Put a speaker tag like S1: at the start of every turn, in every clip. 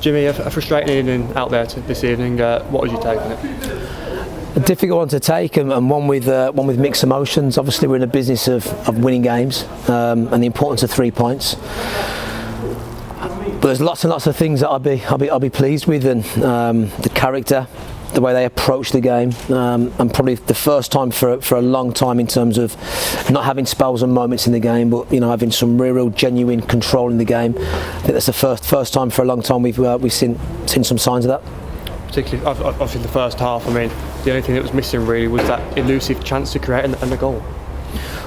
S1: Jimmy, a frustrating evening out there this evening. What was you taking it?
S2: A difficult one to take, and one with mixed emotions. Obviously, we're in the business of winning games, and the importance of 3 points. But there's lots and lots of things that I'll be pleased with, and the character, the way they approach the game, and probably the first time for a long time in terms of not having spells and moments in the game, but having some real genuine control in the game. I think that's the first time for a long time we've seen some signs of that.
S1: Particularly, obviously, the first half. I mean, the only thing that was missing really was that elusive chance to create and the goal.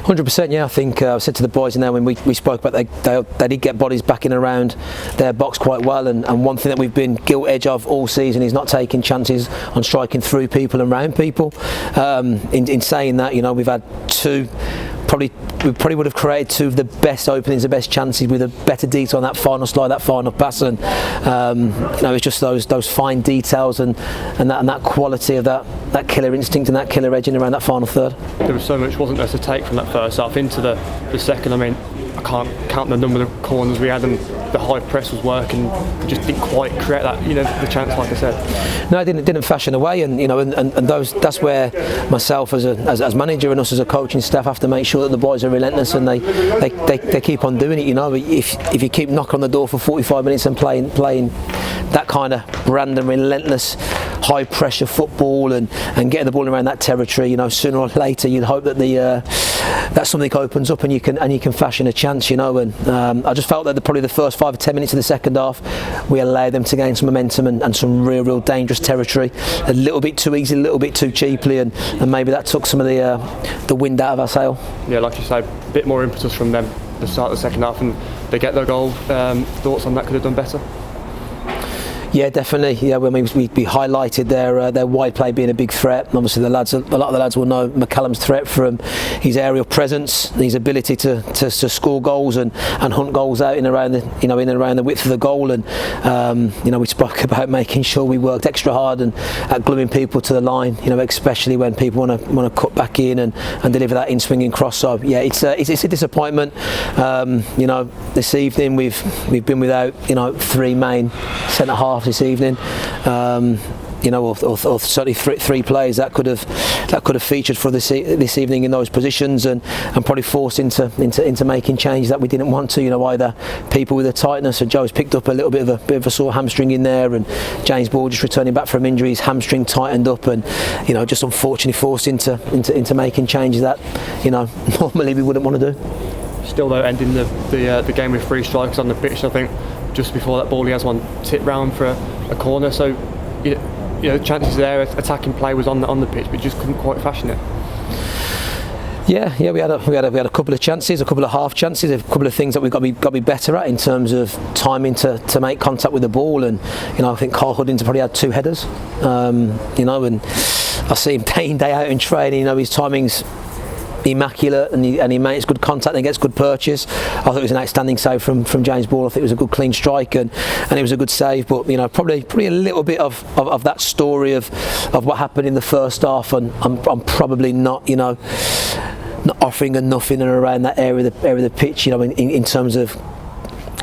S2: 100%, yeah. I think I said to the boys in there when we spoke about they did get bodies back in around their box quite well, and one thing that we've been gilt edge of all season is not taking chances on striking through people and round people. In saying that, we've had we probably would have created two of the best openings, the best chances with a better detail on that final slide, that final pass, and it's just those fine details and that quality of that killer instinct and that killer edge in around that final third.
S1: There was so much, wasn't there, to take from that first half into the second. I mean, I can't count the number of corners we had, and the high press was working. We just didn't quite create that, the chance, like I said.
S2: No, it didn't fashion away, and that's where myself as manager and us as a coaching staff have to make sure that the boys are relentless and they keep on doing it. If you keep knocking on the door for 45 minutes and playing that kind of brand and relentless high pressure football and getting the ball around that territory, sooner or later you'd hope that that something opens up and you can fashion a chance, and I just felt that probably the first 5 or 10 minutes of the second half we allowed them to gain some momentum and some real dangerous territory, a little bit too easy, a little bit too cheaply, and maybe that took some of the wind out of our sail. Yeah,
S1: like you say, a bit more impetus from them at the start of the second half, and they get their goal. Thoughts on that? Could have done better?
S2: Yeah, definitely. Yeah, we highlighted their wide play being a big threat. And obviously, a lot of the lads will know McCallum's threat from his aerial presence, his ability to score goals and hunt goals out in and around the width of the goal. And we spoke about making sure we worked extra hard and at gluing people to the line. Especially when people want to cut back in and deliver that in-swinging cross. So yeah, it's a disappointment. This evening we've been without 3 main centre halves this evening, or certainly three players that could have featured for this evening in those positions, and probably forced into making changes that we didn't want to. Either people with a tightness, and Joe's picked up a little bit of a sore hamstring in there, and James Ball just returning back from injury, his hamstring tightened up, and just unfortunately forced into making changes that normally we wouldn't want to do.
S1: Still though, ending the game with 3 strikers on the pitch. I think just before that ball he has one tip round for a corner, so chances there, attacking play was on the pitch, but just couldn't quite fashion it.
S2: Yeah, we had a couple of chances, a couple of half chances, a couple of things that we've got to be better at in terms of timing to make contact with the ball, and I think Carl Huddington probably had 2 headers, and I see him day in day out in training. His timing's immaculate, and he makes good contact and gets good purchase. I thought it was an outstanding save from James Ball. I think it was a good clean strike, and it was a good save, but probably a little bit of that story of what happened in the first half, and I'm probably not offering enough in and around that area of the pitch, in terms of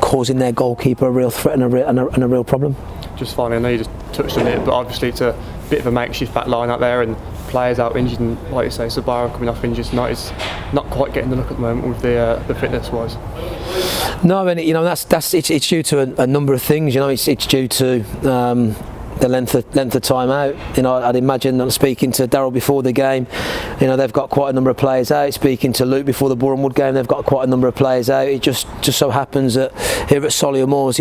S2: causing their goalkeeper a real threat and a real problem.
S1: Just finally, I know you just touched on it, but obviously it's a bit of a makeshift back line out there, and players out injured, and like you say, Sabaro coming off injured tonight is not quite getting the look at the moment with the fitness wise.
S2: No, and it's due to a number of things. It's due to the length of time out. I'd imagine, speaking to Darryl before the game, they've got quite a number of players out. Speaking to Luke before the Bournemouth game, they've got quite a number of players out. It just so happens that here at Solihull,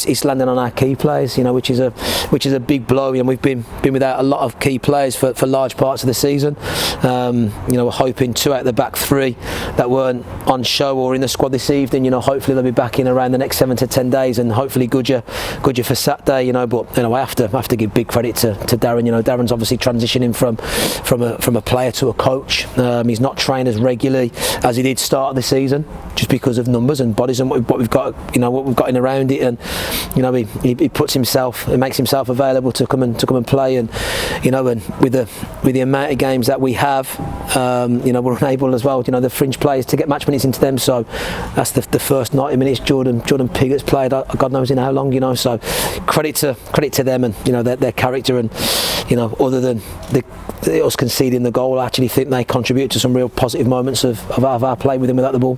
S2: it's landing on our key players, which is a big blow. We've been without a lot of key players for large parts of the season. We're hoping 2 out the back 3 that weren't on show or in the squad this evening. Hopefully they'll be back in around the next 7 to 10 days, and hopefully Goodyer for Saturday. But I have have to give big credit to Darren. You know, Darren's obviously transitioning from a player to a coach. He's not trained as regularly as he did start of the season, just because of numbers and bodies and what we've got, you know, what we've got in around it. And you know, he puts himself, he makes himself available to come and play. And you know, and with the amount of games that we have, you know, we're unable as well, you know, the fringe players, to get match minutes into them. So that's the first 90 minutes Jordan Piggott's played, God knows in how long, you know. So credit to them and, you know, their character. And you know, other than us conceding the goal, I actually think they contribute to some real positive moments of our play with him without the ball.